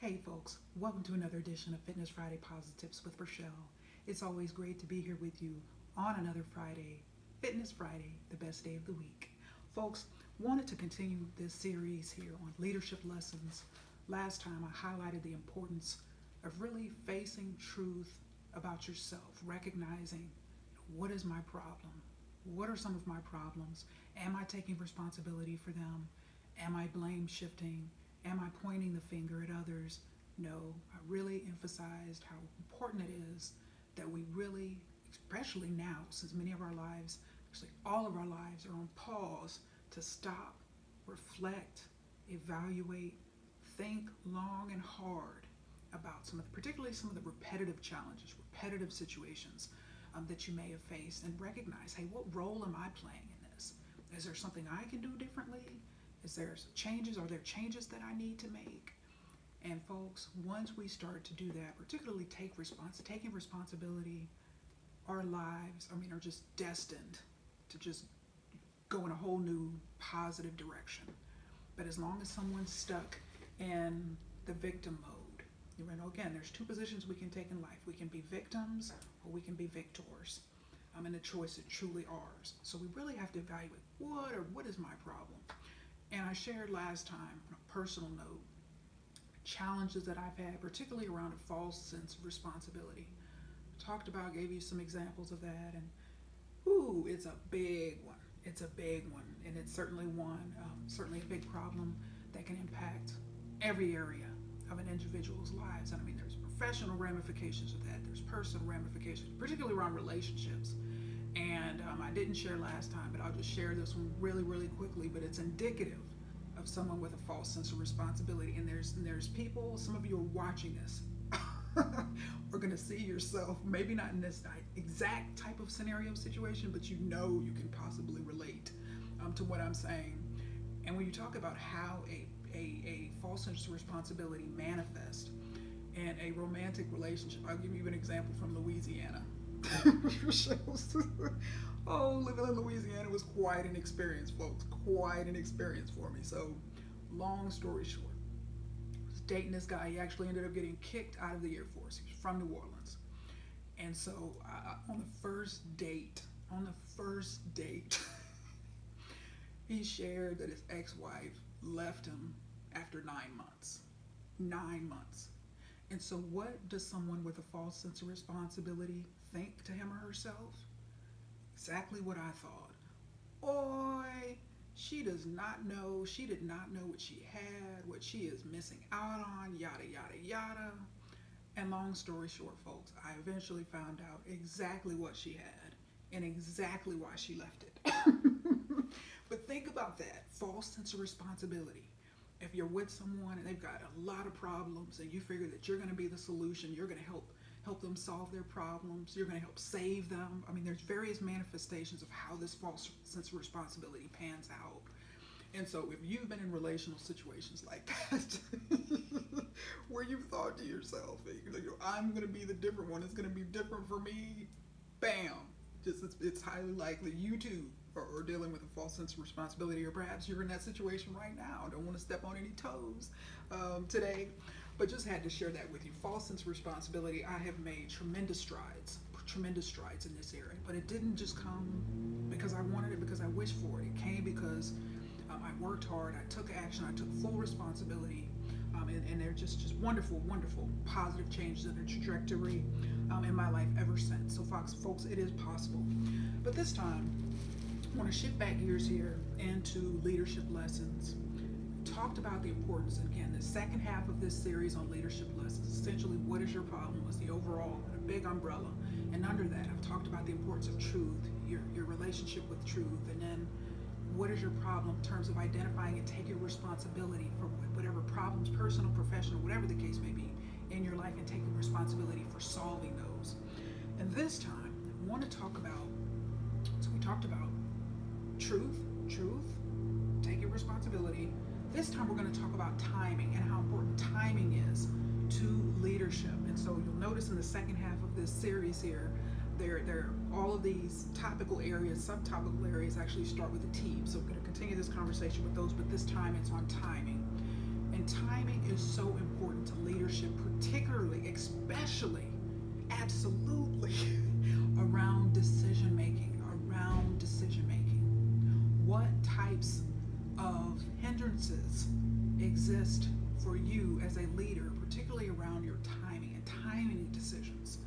Hey folks, welcome to another edition of Fitness Friday Posi-TIPS with Rachelle. It's always great to be here with you on another Friday, Fitness Friday, the best day of the week. Folks, wanted to continue this series here on leadership lessons. Last time I highlighted the importance of really facing truth about yourself, recognizing what is my problem? What are some of my problems? Am I taking responsibility for them? Am I blame shifting? Am I pointing the finger at others? No, I really emphasized how important it is that we really, especially now, since many of our lives, actually all of our lives are on pause, to stop, reflect, evaluate, think long and hard about particularly some of the repetitive challenges, repetitive situations that you may have faced, and recognize, hey, what role am I playing in this? Is there something I can do differently? Are there changes that I need to make? And folks, once we start to do that, particularly taking responsibility, our lives, are just destined to just go in a whole new positive direction. But as long as someone's stuck in the victim mode, again, there's two positions we can take in life. We can be victims or we can be victors. And the choice is truly ours. So we really have to evaluate what is my problem? And I shared last time, on a personal note, challenges that I've had, particularly around a false sense of responsibility. Gave you some examples of that, and it's a big one. It's a big one, and it's certainly certainly a big problem that can impact every area of an individual's lives. And there's professional ramifications of that. There's personal ramifications, particularly around relationships. And I didn't share last time, but I'll just share this one really, really quickly. But it's indicative of someone with a false sense of responsibility. And there's people, some of you are watching this, are going to see yourself, maybe not in this exact type of scenario situation, but you can possibly relate to what I'm saying. And when you talk about how a false sense of responsibility manifests in a romantic relationship, I'll give you an example from Louisiana. Living in Louisiana was quite an experience, folks. Quite an experience for me. So, long story short, I was dating this guy. He actually ended up getting kicked out of the Air Force. He was from New Orleans. And so, on the first date, he shared that his ex-wife left him after 9 months. 9 months. And so what does someone with a false sense of responsibility think to him or herself? Exactly what I thought. Oi, she did not know what she had, what she is missing out on, yada, yada, yada. And long story short, folks, I eventually found out exactly what she had and exactly why she left it. But think about that, false sense of responsibility. If you're with someone and they've got a lot of problems and you figure that you're going to be the solution, you're going to help them solve their problems, you're going to help save them. There's various manifestations of how this false sense of responsibility pans out. And so if you've been in relational situations like that, where you've thought to yourself, I'm going to be the different one, it's going to be different for me, bam, it's highly likely you too or dealing with a false sense of responsibility, or perhaps you're in that situation right now. I don't want to step on any toes today, but just had to share that with you. False sense of responsibility, I have made tremendous strides in this area, but it didn't just come because I wanted it, because I wished for it. It came because I worked hard, I took action, I took full responsibility, and they're just wonderful, wonderful, positive changes in the trajectory in my life ever since. So folks, it is possible. But this time, I want to shift back gears here into leadership lessons. Talked about the importance, again, the second half of this series on leadership lessons. Essentially, what is your problem was the overall, a big umbrella. And under that, I've talked about the importance of truth, your relationship with truth, and then what is your problem in terms of identifying and taking responsibility for whatever problems, personal, professional, whatever the case may be, in your life, and taking responsibility for solving those. And this time, I want to talk about, so we talked about truth, taking responsibility. This time we're going to talk about timing and how important timing is to leadership. And so you'll notice in the second half of this series here, there all of these topical areas, subtopical areas actually start with a T. So we're going to continue this conversation with those, but this time it's on timing. And And timing is so important to leadership, particularly, especially, absolutely, around decision making. What types of hindrances exist for you as a leader, particularly around your timing and timing decisions?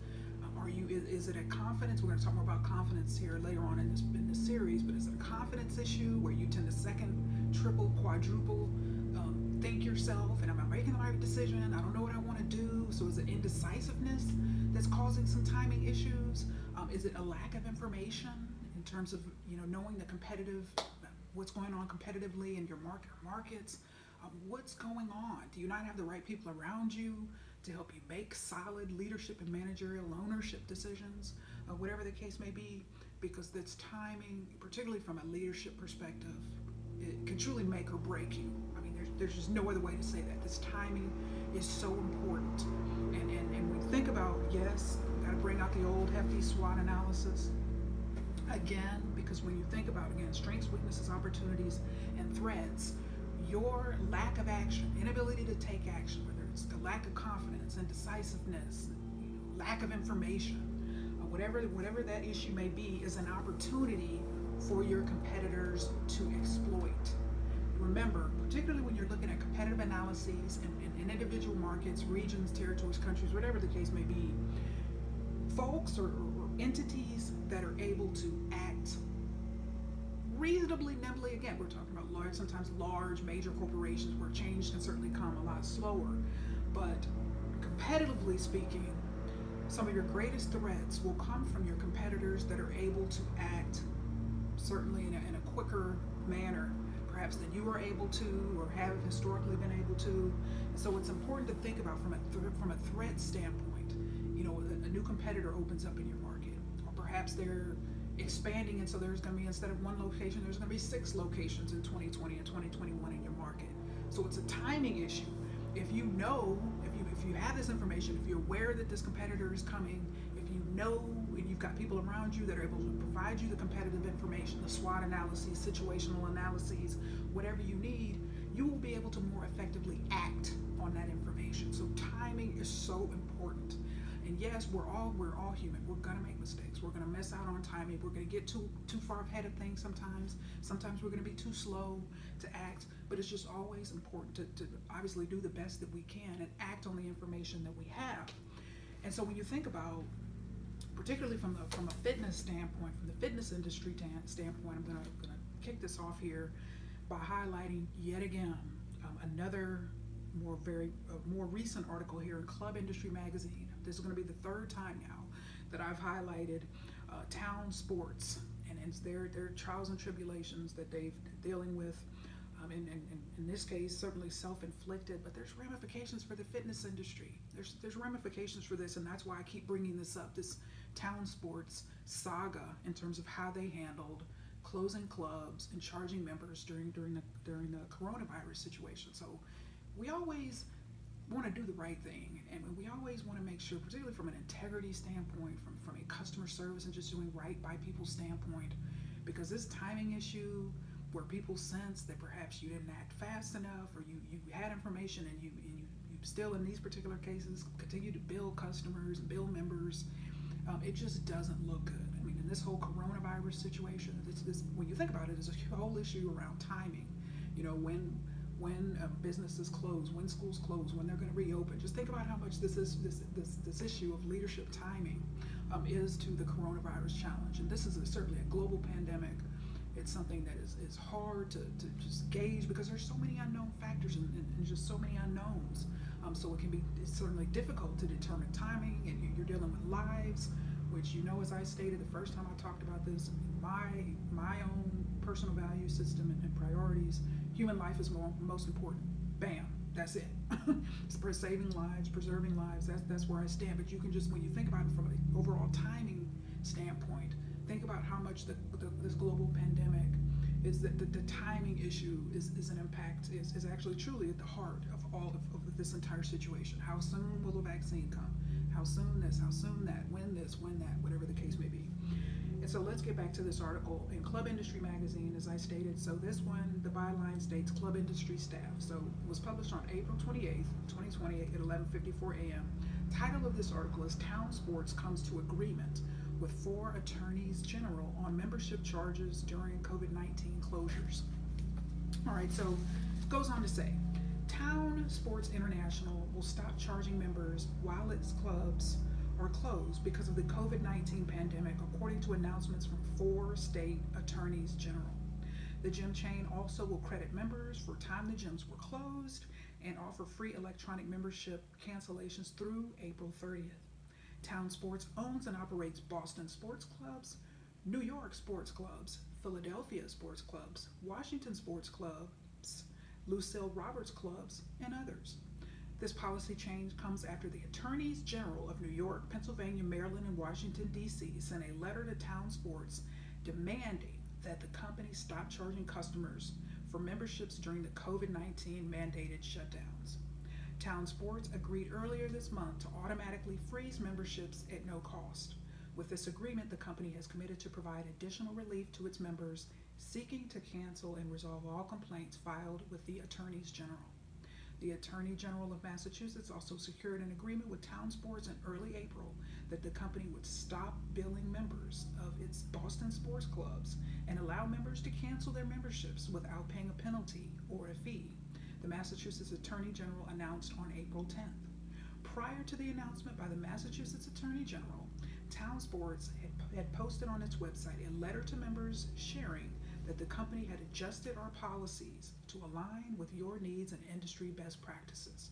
Is it a confidence? We're going to talk more about confidence here later on in this series, but is it a confidence issue where you tend to second, triple, quadruple think yourself, and am I making the right decision? I don't know what I want to do. So is it indecisiveness that's causing some timing issues? Is it a lack of information in terms of knowing the what's going on competitively in your markets? What's going on? Do you not have the right people around you to help you make solid leadership and managerial ownership decisions, whatever the case may be? Because that's timing, particularly from a leadership perspective, it can truly make or break you. I mean, there's just no other way to say that. This timing is so important. And we think about, yes, we got to bring out the old hefty SWOT analysis again, because when you think about, again, strengths, weaknesses, opportunities, and threats, your lack of action, inability to take action, whether it's the lack of confidence, indecisiveness, lack of information, whatever that issue may be, is an opportunity for your competitors to exploit. Remember, particularly when you're looking at competitive analyses in individual markets, regions, territories, countries, whatever the case may be, folks or entities that are able to act reasonably nimbly, again, we're talking about sometimes large major corporations where change can certainly come a lot slower, but competitively speaking, some of your greatest threats will come from your competitors that are able to act certainly in a quicker manner perhaps than you are able to or have historically been able to. And so it's important to think about from a threat standpoint. A new competitor opens up in your market, or perhaps they're expanding, and so there's going to be, instead of one location, there's going to be 6 locations in 2020 and 2021 in your market. So it's a timing issue. If you have this information, if you're aware that this competitor is coming, if you know and you've got people around you that are able to provide you the competitive information, the SWOT analyses, situational analyses, whatever you need, you will be able to more effectively act on that information. So timing is so important. And yes, we're all human. We're gonna make mistakes. We're gonna miss out on timing. We're gonna get too far ahead of things sometimes. Sometimes we're gonna be too slow to act. But it's just always important to obviously do the best that we can and act on the information that we have. And so when you think about, particularly from a fitness standpoint, from the fitness industry standpoint, I'm gonna kick this off here by highlighting yet again another more recent article here in Club Industry Magazine. This is going to be the 3rd time now that I've highlighted town sports and it's their trials and tribulations that they've dealing with. In this case, certainly self-inflicted, but there's ramifications for the fitness industry. There's ramifications for this, and that's why I keep bringing this up, this town sports saga in terms of how they handled closing clubs and charging members during the coronavirus situation. So we always want to do the right thing, and we always want to make sure, particularly from an integrity standpoint, from a customer service and just doing right by people's standpoint, because this timing issue where people sense that perhaps you didn't act fast enough, or you had information and you still in these particular cases continue to build customers and build members, it just doesn't look good. I mean, in this whole coronavirus situation, this when you think about it, is a whole issue around timing. When businesses close, when schools close, when they're going to reopen. Just think about how much this issue of leadership timing is to the coronavirus challenge. And this is certainly a global pandemic. It's something that is hard to just gauge because there's so many unknown factors and just so many unknowns. So it's certainly difficult to determine timing, and you're dealing with lives, which, as I stated the first time I talked about this, my own personal value system and priorities, human life is most important. Bam, that's it. It's saving lives, preserving lives. That's where I stand. But you can just, when you think about it from an overall timing standpoint, think about how much this global pandemic is that the timing issue is an impact, is actually truly at the heart of all of this entire situation. How soon will a vaccine come? How soon this? How soon that? When this? When that? Whatever the case may be. And so let's get back to this article in Club Industry Magazine, as I stated. So this one, the byline states Club Industry Staff. So it was published on April 28th, 2020 at 11:54 a.m. Title of this article is Town Sports Comes to Agreement with 4 Attorneys General on Membership Charges During COVID-19 Closures. All right, so it goes on to say, Town Sports International will stop charging members while its clubs are closed because of the COVID-19 pandemic, according to announcements from 4 state attorneys general. The gym chain also will credit members for time the gyms were closed and offer free electronic membership cancellations through April 30th. Town Sports owns and operates Boston Sports Clubs, New York Sports Clubs, Philadelphia Sports Clubs, Washington Sports Clubs, Lucille Roberts Clubs, and others. This policy change comes after the Attorneys General of New York, Pennsylvania, Maryland, and Washington, D.C. sent a letter to Town Sports demanding that the company stop charging customers for memberships during the COVID-19 mandated shutdowns. Town Sports agreed earlier this month to automatically freeze memberships at no cost. With this agreement, the company has committed to provide additional relief to its members seeking to cancel and resolve all complaints filed with the Attorneys General. The Attorney General of Massachusetts also secured an agreement with Town Sports in early April that the company would stop billing members of its Boston sports clubs and allow members to cancel their memberships without paying a penalty or a fee. The Massachusetts Attorney General announced on April 10th. Prior to the announcement by the Massachusetts Attorney General, Town Sports had posted on its website a letter to members sharing that the company had adjusted our policies to align with your needs and industry best practices.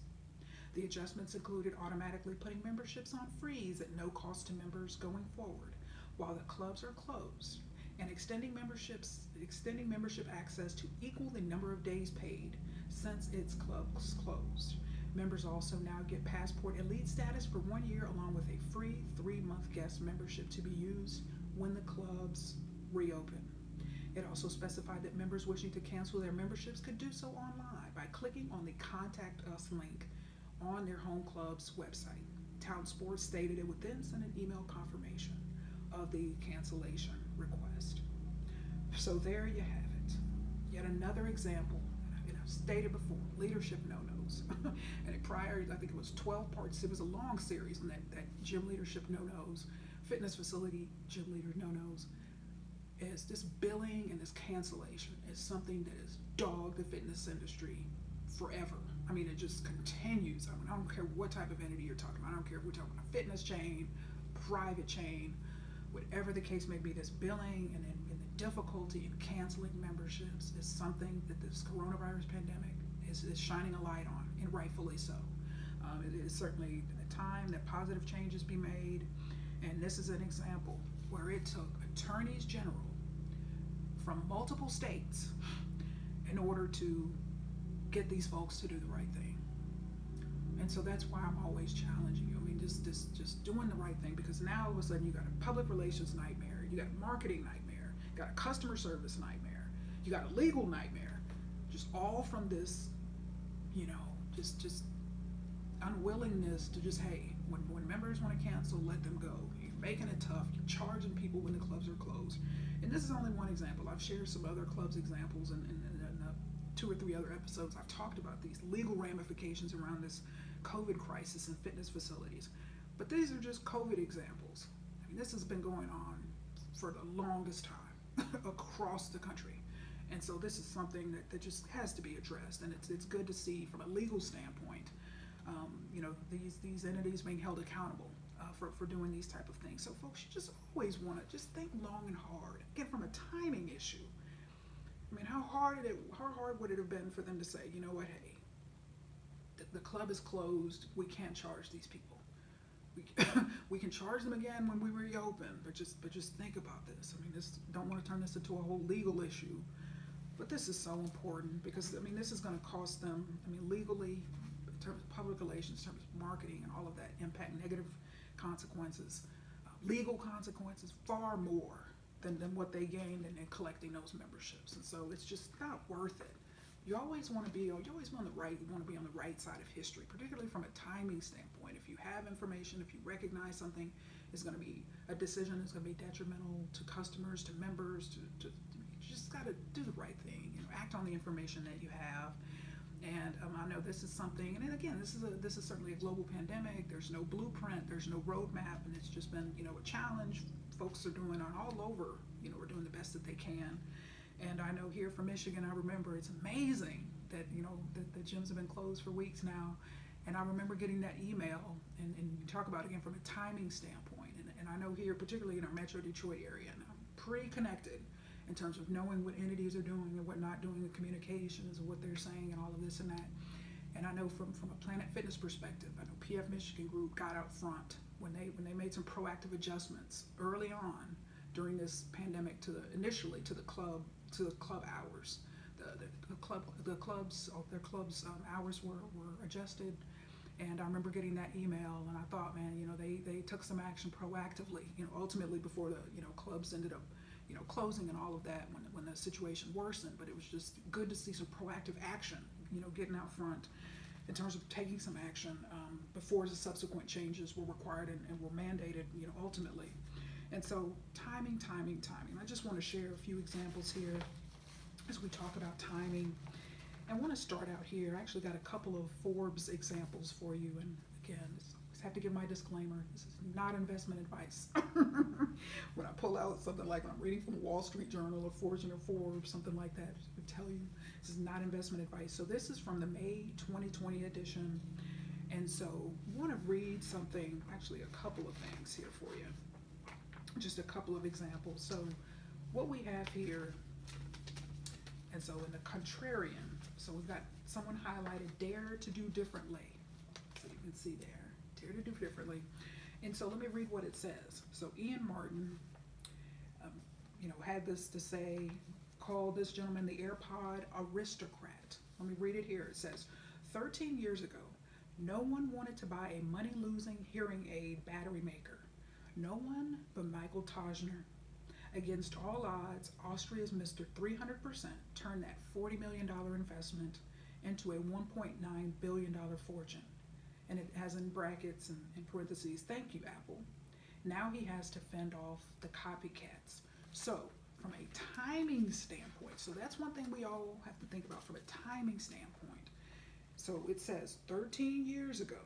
The adjustments included automatically putting memberships on freeze at no cost to members going forward while the clubs are closed, and extending membership access to equal the number of days paid since its clubs closed. Members also now get Passport Elite status for 1 year, along with a free 3-month guest membership to be used when the clubs reopen. It also specified that members wishing to cancel their memberships could do so online by clicking on the Contact Us link on their home club's website. Town Sports stated it would then send an email confirmation of the cancellation request. So there you have it. Yet another example, and I've stated before, leadership no-nos. And prior, I think it was 12 parts, it was a long series on that gym leadership no-nos, fitness facility gym leader no-nos. Is this billing and this cancellation is something that has dogged the fitness industry forever. I mean, it just continues. I mean, I don't care what type of entity you're talking about. I don't care if we're talking about a fitness chain, private chain, whatever the case may be. This billing and the difficulty in canceling memberships is something that this coronavirus pandemic is shining a light on, and rightfully so. It is certainly a time that positive changes be made, and this is an example where it took attorneys general from multiple states in order to get these folks to do the right thing. And so that's why I'm always challenging you. I mean, just doing the right thing, because now all of a sudden you got a public relations nightmare, you got a marketing nightmare, you got a customer service nightmare, you got a legal nightmare, just all from this, just unwillingness to just, hey, when members want to cancel, let them go. You're making it tough. You're charging people when the clubs are closed. And this is only one example. I've shared some other clubs examples in 2 or 3 other episodes. I've talked about these legal ramifications around this COVID crisis in fitness facilities. But these are just COVID examples. I mean, this has been going on for the longest time across the country. And so this is something that just has to be addressed. And it's good to see from a legal standpoint, these entities being held accountable for doing these type of things. So folks, you just always want to just think long and hard. Again, from a timing issue. I mean, how hard would it have been for them to say, you know what, hey, the club is closed, we can't charge these people. We can charge them again when we reopen, but just think about this. I mean, don't want to turn this into a whole legal issue, but this is so important because, I mean, this is going to cost them, legally, in terms of public relations, in terms of marketing and all of that, impact negative consequences, legal consequences, far more than what they gained in collecting those memberships. And so it's just not worth it you always want to be on the right. You want to be on the right side of history, particularly from a timing standpoint. If you have information, if you recognize something is going to be a decision that's going to be detrimental to customers, to members, you just got to do the right thing. Act on the information that you have. And I know this is something, and again, this is certainly a global pandemic. There's no blueprint, there's no roadmap, and it's just been a challenge. Folks are doing it all over. We're doing the best that they can. And I know here from Michigan, I remember it's amazing that that the gyms have been closed for weeks now. And I remember getting that email, and you talk about again from a timing standpoint. And I know here, particularly in our Metro Detroit area, and I'm pretty connected in terms of knowing what entities are doing and what not doing, the communications and what they're saying and all of this and that. And I know from a Planet Fitness perspective, I know PF Michigan Group got out front when they made some proactive adjustments early on during this pandemic initially to the club hours. Their clubs hours were adjusted. And I remember getting that email, and I thought, man, they took some action proactively. Ultimately before the clubs ended up closing and all of that when the situation worsened. But it was just good to see some proactive action, getting out front in terms of taking some action before the subsequent changes were required and were mandated, ultimately. And so timing. I just want to share a few examples here as we talk about timing. I want to start out here. I actually got a couple of Forbes examples for you. And again, I have to give my disclaimer. This is not investment advice. When I pull out something like when I'm reading from Wall Street Journal or Fortune or Forbes, something like that, I would tell you this is not investment advice. So this is from the May 2020 edition. And so I want to read something, actually a couple of things here for you. Just a couple of examples. So what we have here, and so in the contrarian, so we've got someone highlighted, dare to do differently. So you can see there, dare to do differently. And so let me read what it says. So Ian Martin, had this to say, called this gentleman the AirPod aristocrat. Let me read it here. It says, 13 years ago, no one wanted to buy a money-losing hearing aid battery maker. No one but Michael Tajner. Against all odds, Austria's Mr. 300% turned that $40 million investment into a $1.9 billion fortune. And it has in brackets and in parentheses, thank you, Apple. Now he has to fend off the copycats. So from a timing standpoint, so that's one thing we all have to think about from a timing standpoint. So it says 13 years ago,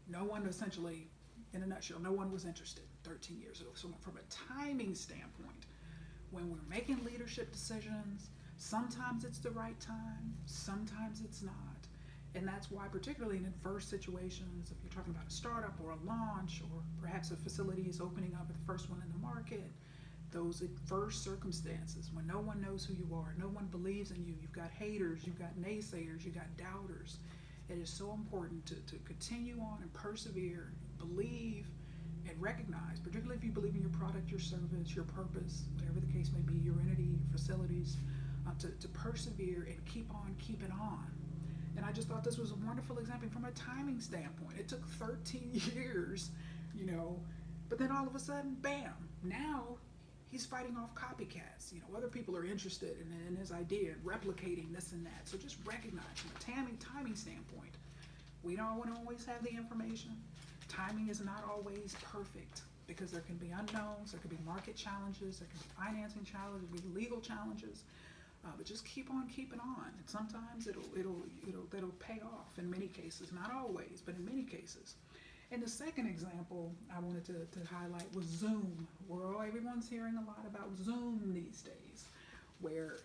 no one essentially, in a nutshell, no one was interested 13 years ago. So from a timing standpoint, when we're making leadership decisions, sometimes it's the right time, sometimes it's not. And that's why, particularly in adverse situations, if you're talking about a startup or a launch, or perhaps a facility is opening up at the first one in the market, those adverse circumstances, when no one knows who you are, no one believes in you, you've got haters, you've got naysayers, you've got doubters, it is so important to continue on and persevere, believe, and recognize, particularly if you believe in your product, your service, your purpose, whatever the case may be, your entity, facilities, to persevere and keep on keeping on. And I just thought this was a wonderful example from a timing standpoint. It took 13 years, but then all of a sudden, bam, now he's fighting off copycats. Other people are interested in his idea and replicating this and that. So just recognize from a timing standpoint, we don't want to always have the information. Timing is not always perfect because there can be unknowns, there can be market challenges, there can be financing challenges, there can be legal challenges. But just keep on keeping on. And sometimes it'll pay off in many cases, not always, but in many cases. And the second example I wanted to highlight was Zoom. Everyone's hearing a lot about Zoom these days, where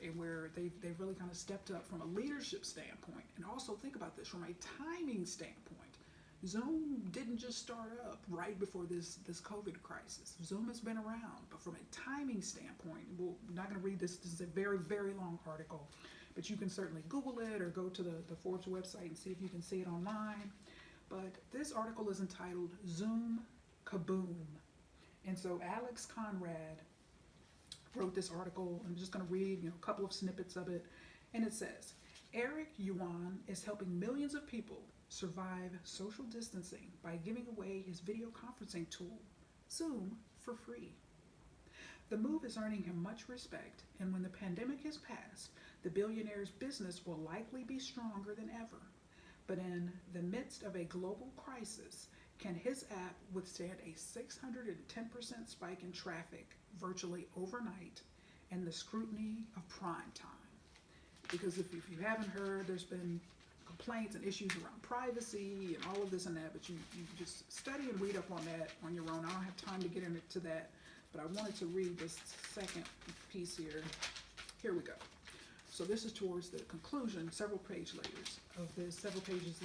they've really kind of stepped up from a leadership standpoint. And also think about this from a timing standpoint. Zoom didn't just start up right before this COVID crisis. Zoom has been around, but from a timing standpoint, we're not going to read this. This is a very, very long article, but you can certainly Google it or go to the Forbes website and see if you can see it online. But this article is entitled Zoom Kaboom. And so Alex Conrad wrote this article. I'm just going to read a couple of snippets of it. And it says, Eric Yuan is helping millions of people survive social distancing by giving away his video conferencing tool, Zoom, for free. The move is earning him much respect, and when the pandemic has passed, the billionaire's business will likely be stronger than ever. But in the midst of a global crisis, can his app withstand a 610% spike in traffic virtually overnight and the scrutiny of prime time? Because if you haven't heard, there's been complaints and issues around privacy and all of this and that, but you just study and read up on that on your own. I don't have time to get into that, but I wanted to read this second piece here. Here we go. So this is towards the conclusion, several pages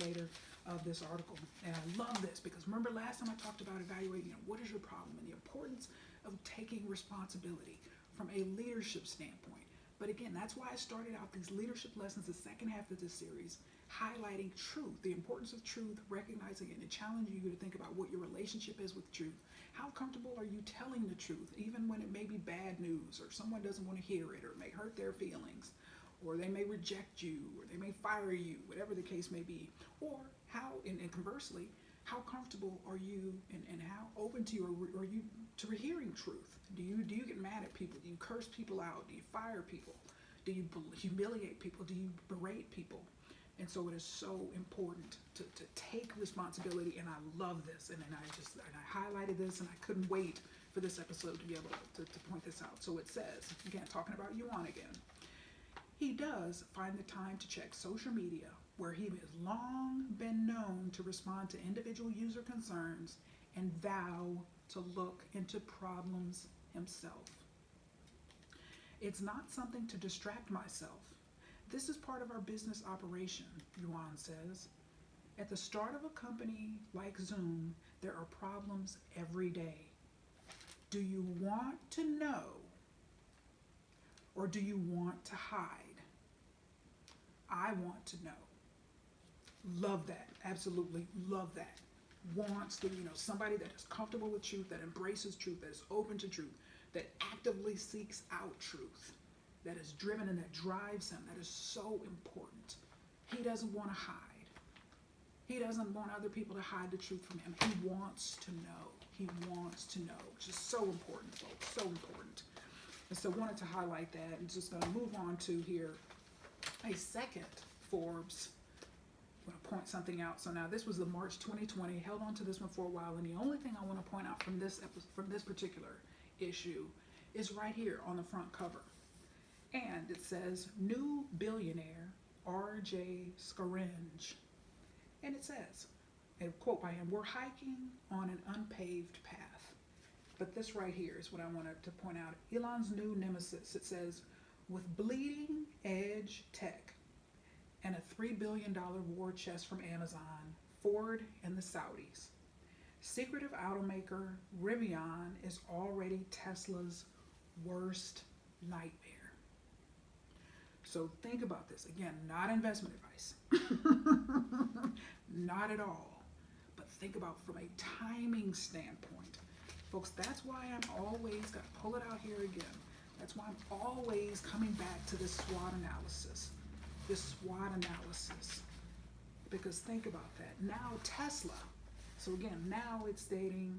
later of this article. And I love this because remember last time I talked about evaluating, what is your problem and the importance of taking responsibility from a leadership standpoint. But again, that's why I started out these leadership lessons, the second half of this series, highlighting truth, the importance of truth, recognizing it, and challenging you to think about what your relationship is with truth. How comfortable are you telling the truth, even when it may be bad news, or someone doesn't want to hear it, or it may hurt their feelings, or they may reject you, or they may fire you, whatever the case may be. Or how, and conversely, how comfortable are you and how open to you are you to hearing truth? Do you get mad at people? Do you curse people out? Do you fire people? Do you humiliate people? Do you berate people? And so it is so important to take responsibility, and I love this. And I highlighted this, and I couldn't wait for this episode to be able to point this out. So it says, again, talking about Yuan again, he does find the time to check social media, where he has long been known to respond to individual user concerns and vow to look into problems himself. It's not something to distract myself. This is part of our business operation, Yuan says. At the start of a company like Zoom, there are problems every day. Do you want to know, or do you want to hide? I want to know. Love that. Absolutely love that. Wants to, somebody that is comfortable with truth, that embraces truth, that is open to truth, that actively seeks out truth, that is driven and that drives him. That is so important. He doesn't want to hide. He doesn't want other people to hide the truth from him. He wants to know. He wants to know, which is so important, folks, so important. And so I wanted to highlight that, and just going to move on to here a second Forbes. I'm going to point something out. So now this was the March 2020. Held on to this one for a while, and the only thing I want to point out from this particular issue is right here on the front cover. And it says, new billionaire R.J. Scaringe. And it says, a quote by him, we're hiking on an unpaved path. But this right here is what I wanted to point out. Elon's new nemesis, it says, with bleeding edge tech and a $3 billion war chest from Amazon, Ford, and the Saudis, secretive automaker Rivian is already Tesla's worst nightmare. So think about this. Again, not investment advice. Not at all. But think about from a timing standpoint. Folks, that's why I'm always, got to pull it out here again. That's why I'm always coming back to this SWOT analysis. Because think about that. Now Tesla, so again, now it's stating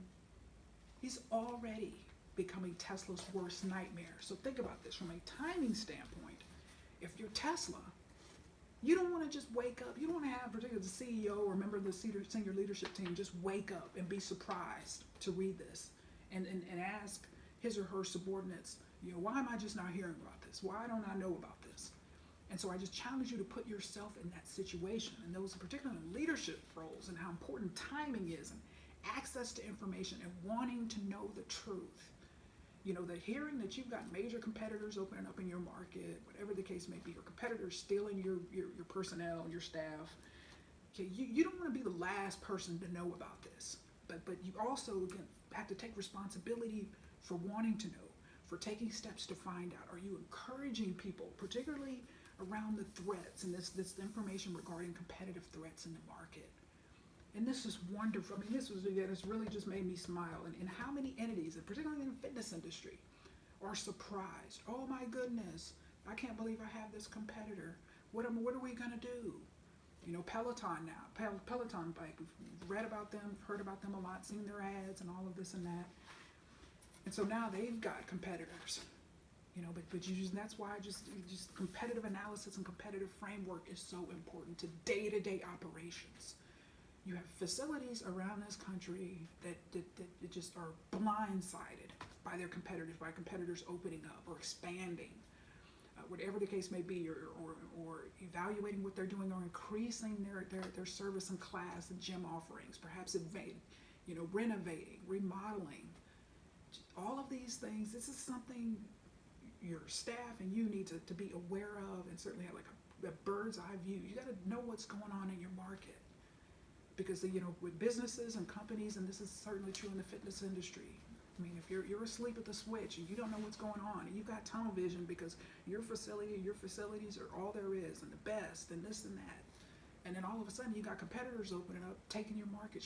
he's already becoming Tesla's worst nightmare. So think about this from a timing standpoint. If you're Tesla, you don't want to just wake up. You don't want to have, particularly the CEO or member of the senior leadership team, just wake up and be surprised to read this and ask his or her subordinates, why am I just not hearing about this? Why don't I know about this? And so I just challenge you to put yourself in that situation, and those particularly leadership roles, and how important timing is, and access to information, and wanting to know the truth. The hearing that you've got major competitors opening up in your market, whatever the case may be, or competitors stealing your personnel and your staff. Okay, you don't want to be the last person to know about this, but you also, again, have to take responsibility for wanting to know, for taking steps to find out. Are you encouraging people, particularly around the threats and this information regarding competitive threats in the market? And this is wonderful. I mean, it's really just made me smile. And how many entities, and particularly in the fitness industry, are surprised. Oh my goodness, I can't believe I have this competitor. What are we going to do? Peloton now, Peloton bike. We've read about them, heard about them a lot, seen their ads and all of this and that. And so now they've got competitors, but that's why just competitive analysis and competitive framework is so important to day-to-day operations. You have facilities around this country that just are blindsided by their competitors, by competitors opening up or expanding, whatever the case may be, or evaluating what they're doing, or increasing their service and class and gym offerings, perhaps renovating, remodeling. All of these things, this is something your staff and you need to be aware of, and certainly have like a bird's eye view. You got to know what's going on in your market, because with businesses and companies, and this is certainly true in the fitness industry. I mean, if you're asleep at the switch and you don't know what's going on, and you've got tunnel vision because your facilities are all there is and the best and this and that, and then all of a sudden you got competitors opening up, taking your market,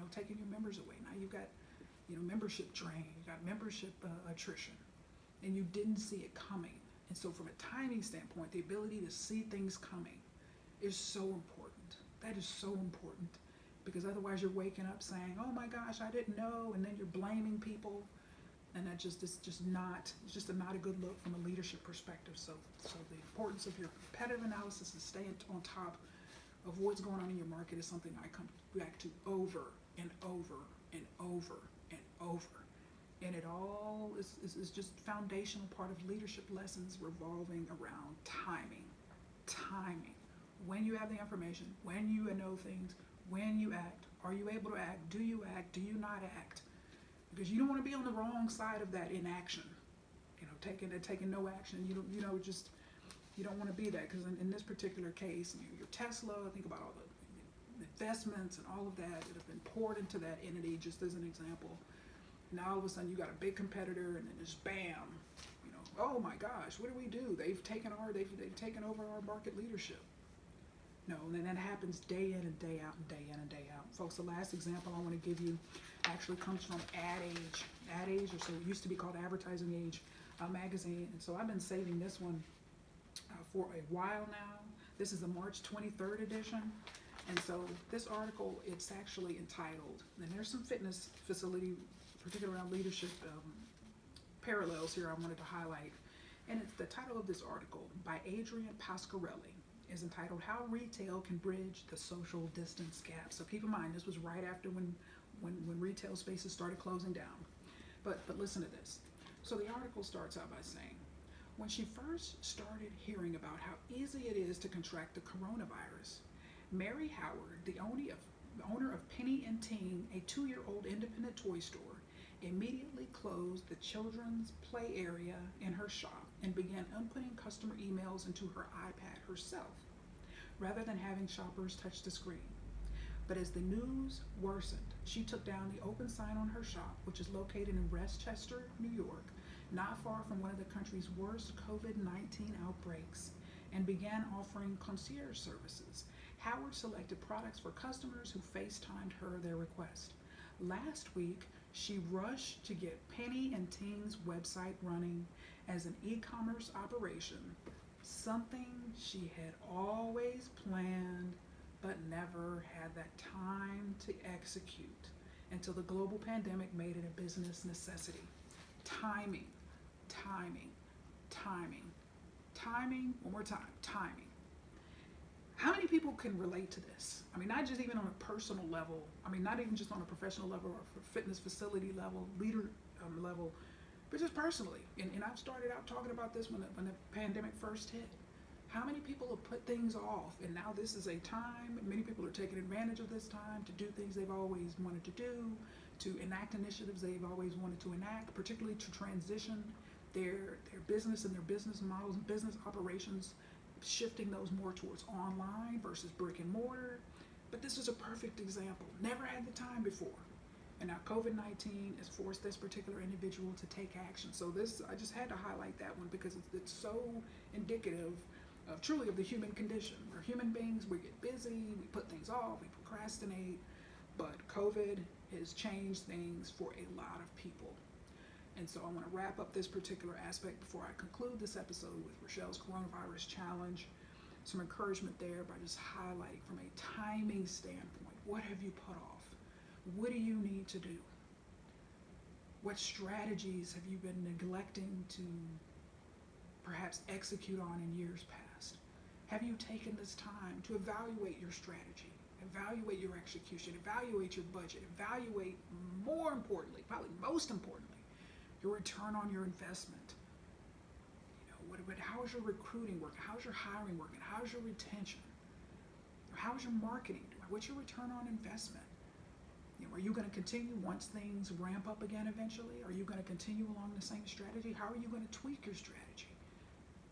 taking your members away. Now you've got membership drain, you got membership attrition, and you didn't see it coming. And so from a timing standpoint, the ability to see things coming is so important. That is so important, because otherwise you're waking up saying, oh my gosh, I didn't know, and then you're blaming people, and that it's just not a good look from a leadership perspective. So the importance of your competitive analysis and staying on top of what's going on in your market is something I come back to over and over and over and over. And it all is just foundational part of leadership lessons revolving around timing. When you have the information, when you know things, when you act. Are you able to act? Do you act? Do you not act? Because you don't want to be on the wrong side of that inaction. Taking no action. You don't want to be that, because in this particular case, your Tesla, think about all the investments and all of that have been poured into that entity, just as an example. Now all of a sudden you got a big competitor, and then just bam, oh my gosh, what do? They've taken over our market leadership. No, and that happens day in and day out and day in and day out. Folks, the last example I want to give you actually comes from Ad Age. Ad Age, or so it used to be called Advertising Age magazine. And so I've been saving this one for a while now. This is the March 23rd edition. And so this article, it's actually entitled, and there's some fitness facility, particularly around leadership parallels here I wanted to highlight. And it's the title of this article by Adrian Pasquarelli is entitled How Retail Can Bridge the Social Distance Gap. So keep in mind, this was right after when retail spaces started closing down. But listen to this. So the article starts out by saying, when she first started hearing about how easy it is to contract the coronavirus, Mary Howard, the owner of Penny and Ting, a 2-year-old independent toy store, immediately closed the children's play area in her shop and began inputting customer emails into her iPad herself, rather than having shoppers touch the screen. But as the news worsened, she took down the open sign on her shop, which is located in Westchester, New York, not far from one of the country's worst COVID-19 outbreaks, and began offering concierge services. Howard selected products for customers who FaceTimed her their request. Last week, she rushed to get Penny and Ting's website running as an e-commerce operation, something she had always planned but never had that time to execute until the global pandemic made it a business necessity. Timing, one more time, timing. How many people can relate to this? I mean, not just even on a personal level, not even just on a professional level or fitness facility level, leader level, but just personally. And I've started out talking about this when the pandemic first hit. How many people have put things off, and now this is a time, many people are taking advantage of this time to do things they've always wanted to do, to enact initiatives they've always wanted to enact, particularly to transition their business and their business models and business operations, shifting those more towards online versus brick and mortar. But this is a perfect example. Never had the time before. And now COVID-19 has forced this particular individual to take action. So I just had to highlight that one because it's so indicative of truly of the human condition. We're human beings, we get busy, we put things off, we procrastinate, but COVID has changed things for a lot of people. And so I want to wrap up this particular aspect before I conclude this episode with Rachelle's Coronavirus Challenge. Some encouragement there by just highlighting from a timing standpoint, what have you put off? What do you need to do? What strategies have you been neglecting to perhaps execute on in years past? Have you taken this time to evaluate your strategy, evaluate your execution, evaluate your budget, evaluate, more importantly, probably most importantly, your return on your investment? How is your recruiting working? How's your hiring working? How's your retention? How's your marketing doing? What's your return on investment? Are you going to continue once things ramp up again eventually? Are you going to continue along the same strategy? How are you going to tweak your strategy?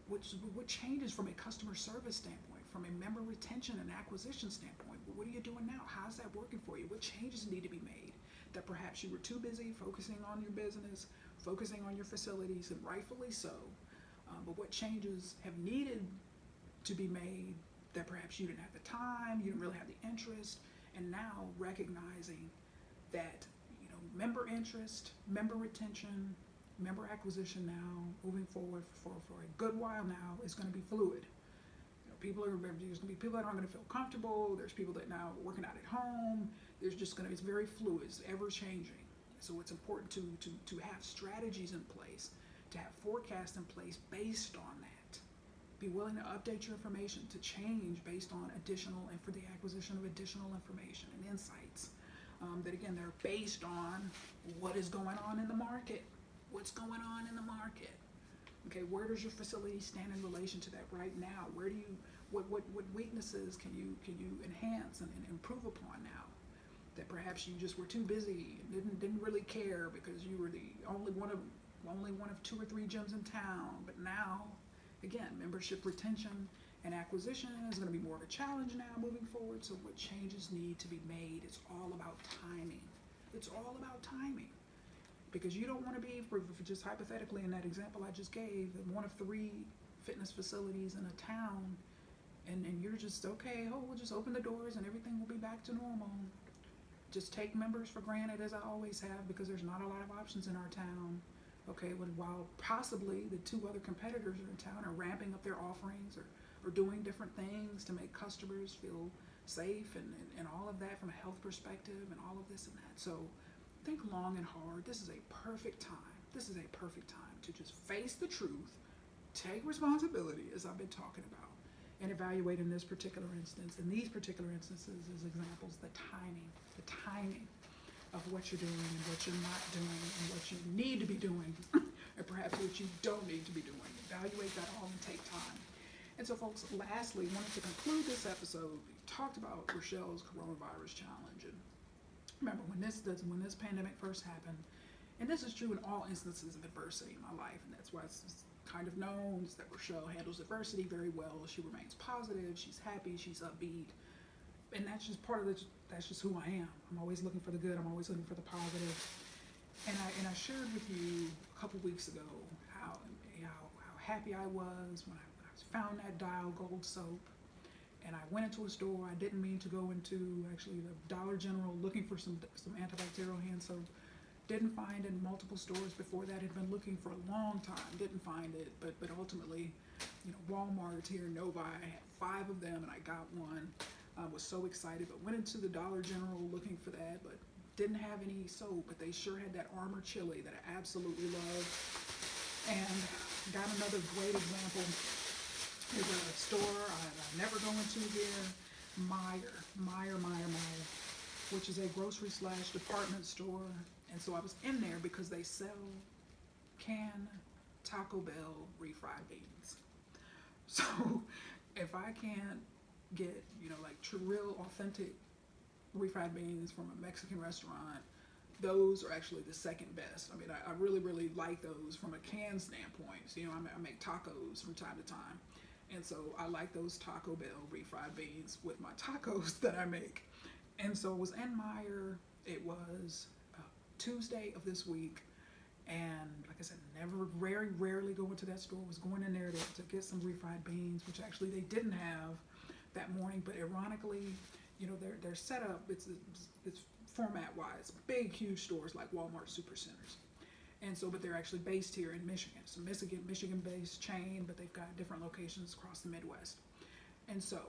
What changes from a customer service standpoint, from a member retention and acquisition standpoint? What are you doing now? How's that working for you? What changes need to be made that perhaps you were too busy focusing on your business, focusing on your facilities, and rightfully so, but what changes have needed to be made that perhaps you didn't have the time, you didn't really have the interest, and now recognizing that member interest, member retention, member acquisition now, moving forward for a good while now, is going to be fluid. There's going to be people that aren't going to feel comfortable. There's people that now are working out at home. It's very fluid. It's ever changing. So it's important to have strategies in place, to have forecasts in place based on that. Be willing to update your information, to change based on additional and for the acquisition of additional information and insights. That again, they're based on what is going on in the market. What's going on in the market? Okay, where does your facility stand in relation to that right now? What weaknesses can you enhance and improve upon now? That perhaps you just were too busy and didn't really care because you were the only one of 2 or 3 gyms in town. But now, again, membership retention and acquisition is going to be more of a challenge now moving forward. So what changes need to be made? It's all about timing. It's all about timing. Because you don't want to be, for just hypothetically in that example I just gave, one of 3 fitness facilities in a town, and you're just, okay, we'll just open the doors and everything will be back to normal. Just take members for granted, as I always have, because there's not a lot of options in our town. Okay, while possibly the 2 other competitors are in town are ramping up their offerings or doing different things to make customers feel safe and all of that from a health perspective and all of this and that. So think long and hard. This is a perfect time. This is a perfect time to just face the truth, take responsibility, as I've been talking about, and evaluate in this particular instance, in these particular instances as examples, the timing of what you're doing and what you're not doing and what you need to be doing and perhaps what you don't need to be doing. Evaluate that all and take time. And so, folks, lastly, wanted to conclude this episode. We talked about Rachelle's coronavirus challenge. And remember, when this pandemic first happened, and this is true in all instances of adversity in my life, and that's why it's kind of known that Rachelle handles adversity very well. She remains positive, she's happy, she's upbeat, and that's just that's just who I am. I'm always looking for the good, I'm always looking for the positive. And I shared with you a couple weeks ago how happy I was when I found that Dial Gold soap. And I went into a store I didn't mean to go into, actually the Dollar General, looking for some antibacterial hand soap. Didn't find it in multiple stores before that. Had been looking for a long time, didn't find it, but ultimately, Walmart here in Novi, I had 5 of them and I got one. I was so excited, but went into the Dollar General looking for that, but didn't have any soap, but they sure had that Armor Chili that I absolutely love. And got another great example. There's a store I never go into here, Meyer, which is a grocery / department store. And so I was in there because they sell canned Taco Bell refried beans. So if I can't get, real authentic refried beans from a Mexican restaurant, those are actually the second best. I mean, I really, really like those from a can standpoint. So, I make tacos from time to time. And so I like those Taco Bell refried beans with my tacos that I make. And so it was in Meyer. It was Tuesday of this week. And like I said, very rarely go into that store. Was going in there to get some refried beans, which actually they didn't have that morning. But ironically, their setup, it's format-wise, big, huge stores like Walmart Supercenters. And so, but they're actually based here in Michigan. It's a Michigan-based chain, but they've got different locations across the Midwest. And so,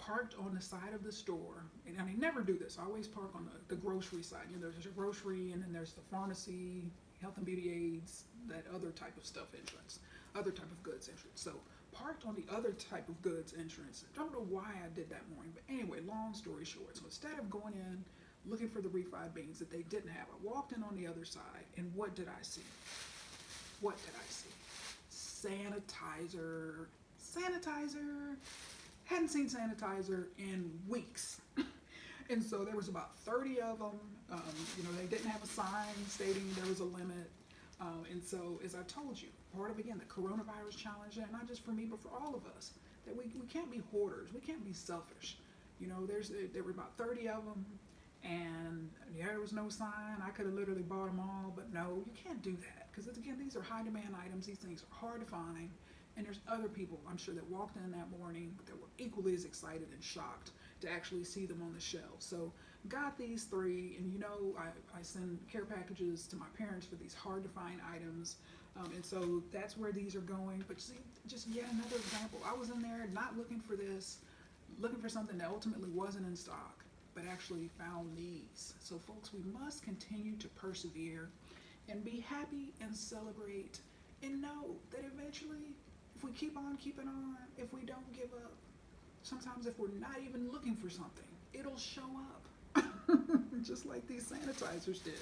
parked on the side of the store, and I never do this. I always park on the grocery side. There's your grocery, and then there's the pharmacy, health and beauty aids, that other type of stuff entrance, other type of goods entrance. So parked on the other type of goods entrance. I don't know why I did that morning, but anyway, long story short. So instead of going in looking for the refried beans that they didn't have, I walked in on the other side, and what did I see? What did I see? Sanitizer. Hadn't seen sanitizer in weeks. And so there was about 30 of them. They didn't have a sign stating there was a limit. And so, as I told you, part of, again, the coronavirus challenge, and not just for me, but for all of us, that we can't be hoarders. We can't be selfish. There were about 30 of them, and there was no sign. I could have literally bought them all, but no, you can't do that. Because, again, these are high demand items. These things are hard to find. And there's other people, I'm sure, that walked in that morning that were equally as excited and shocked to actually see them on the shelf. So got these 3, and I send care packages to my parents for these hard to find items. And so that's where these are going. But see, just yet another example. I was in there not looking for this, looking for something that ultimately wasn't in stock, but actually found these. So folks, we must continue to persevere and be happy and celebrate, and know that eventually, if we keep on keeping on, if we don't give up, sometimes if we're not even looking for something, it'll show up. Just like these sanitizers did.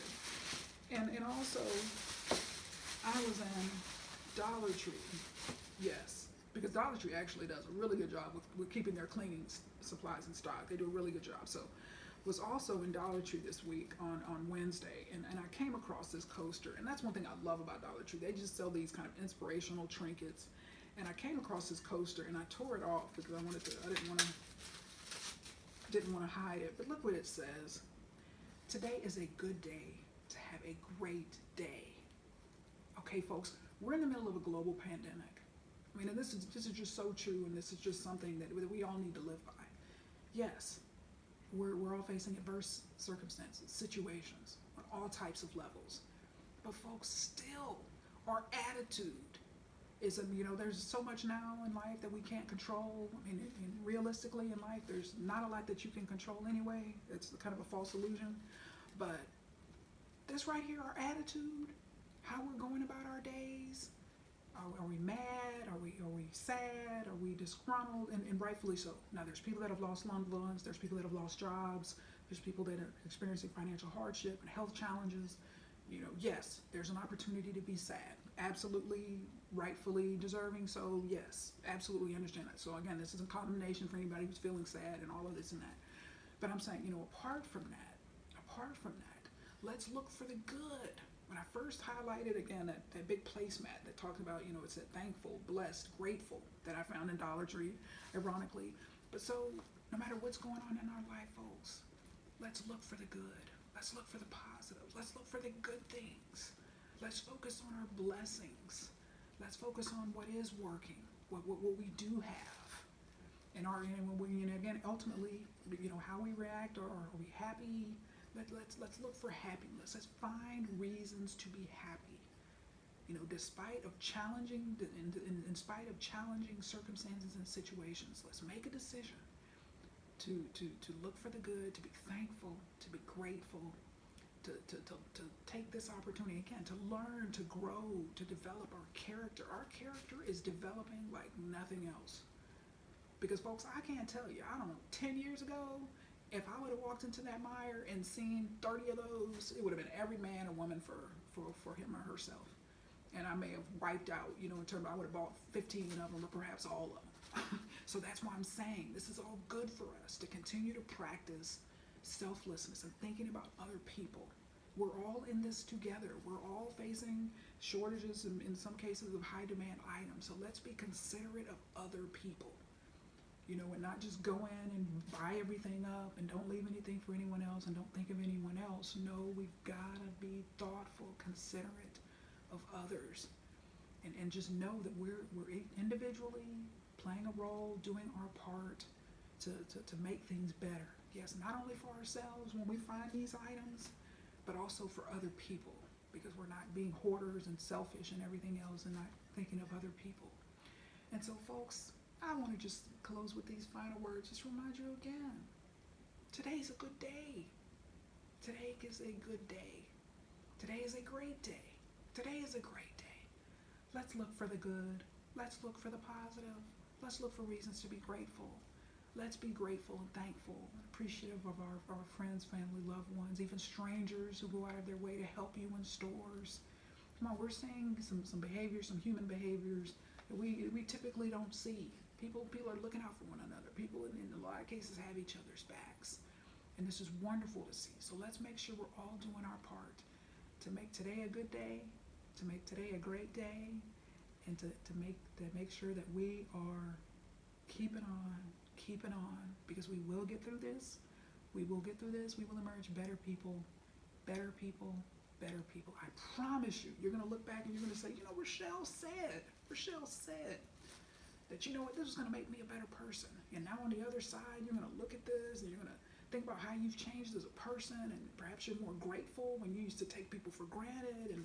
And also, I was in Dollar Tree. Yes, because Dollar Tree actually does a really good job with keeping their cleaning supplies in stock. They do a really good job. So was also in Dollar Tree this week on Wednesday, and I came across this coaster, and that's one thing I love about Dollar Tree. They just sell these kind of inspirational trinkets, and I came across this coaster, and I tore it off because I didn't want to hide it. But look what it says: today is a good day to have a great day. Okay, folks, we're in the middle of a global pandemic. I mean, and this is just so true, and this is just something that we all need to live by. Yes, we're all facing adverse circumstances, situations on all types of levels. But folks, still, our attitude is, there's so much now in life that we can't control. I mean, realistically in life, there's not a lot that you can control anyway. It's kind of a false illusion. But this right here, our attitude, how we're going about our days, are we mad? Are we sad? Are we disgruntled? And rightfully so. Now, there's people that have lost loved ones. There's people that have lost jobs. There's people that are experiencing financial hardship and health challenges. Yes, there's an opportunity to be sad. Absolutely, rightfully deserving. So yes, absolutely understand that. So again, this isn't condemnation for anybody who's feeling sad and all of this and that. But I'm saying, apart from that, let's look for the good. When I first highlighted, again, that big placemat that talked about, it said thankful, blessed, grateful, that I found in Dollar Tree, ironically. But so, no matter what's going on in our life, folks, let's look for the good. Let's look for the positives. Let's look for the good things. Let's focus on our blessings. Let's focus on what is working, what we do have. And again, ultimately, how we react, or are we happy? Let's look for happiness. Let's find reasons to be happy. Despite of challenging, in spite of challenging circumstances and situations, let's make a decision to look for the good, to be thankful, to be grateful, to take this opportunity again, to learn, to grow, to develop our character. Our character is developing like nothing else. Because folks, I can't tell you, I don't know, 10 years ago, if I would have walked into that mire and seen 30 of those, it would have been every man or woman for him or herself. And I may have wiped out, in terms of, I would have bought 15 of them or perhaps all of them. So that's why I'm saying this is all good for us to continue to practice selflessness and thinking about other people. We're all in this together. We're all facing shortages in some cases of high demand items. So let's be considerate of other people. And not just go in and buy everything up and don't leave anything for anyone else and don't think of anyone else. No, we've got to be thoughtful, considerate of others, and just know that we're individually playing a role, doing our part to make things better. Yes, not only for ourselves when we find these items, but also for other people, because we're not being hoarders and selfish and everything else and not thinking of other people. And so, folks, I want to just close with these final words. Just remind you again. Today's a good day. Today is a good day. Today is a great day. Today is a great day. Let's look for the good. Let's look for the positive. Let's look for reasons to be grateful. Let's be grateful and thankful and appreciative of our friends, family, loved ones, even strangers who go out of their way to help you in stores. Come on, we're seeing some behaviors, some human behaviors that we typically don't see. People are looking out for one another. People in a lot of cases have each other's backs. And this is wonderful to see. So let's make sure we're all doing our part to make today a good day, to make today a great day, and to make sure that we are keeping on, because we will get through this. We will get through this. We will emerge better people, better people, better people. I promise you, you're going to look back and you're going to say, Rachelle said that, this is going to make me a better person. And now on the other side, you're going to look at this and you're going to think about how you've changed as a person, and perhaps you're more grateful when you used to take people for granted,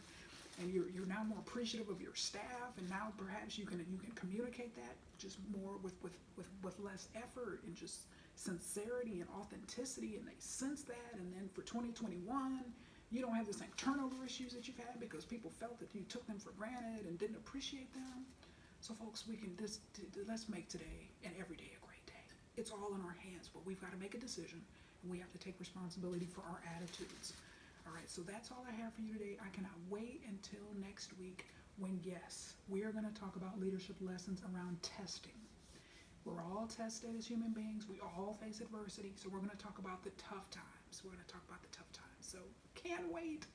and you're now more appreciative of your staff, and now perhaps you can communicate that just more with less effort and just sincerity and authenticity, and they sense that. And then for 2021, you don't have the same turnover issues that you've had because people felt that you took them for granted and didn't appreciate them. So folks, let's make today and every day a great day. It's all in our hands, but we've got to make a decision, and we have to take responsibility for our attitudes. All right, so that's all I have for you today. I cannot wait until next week when, yes, we are going to talk about leadership lessons around testing. We're all tested as human beings. We all face adversity, so we're going to talk about the tough times. So can't wait.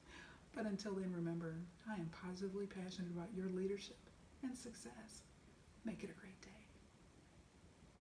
But until then, remember, I am positively passionate about your leadership and success. Make it a great day.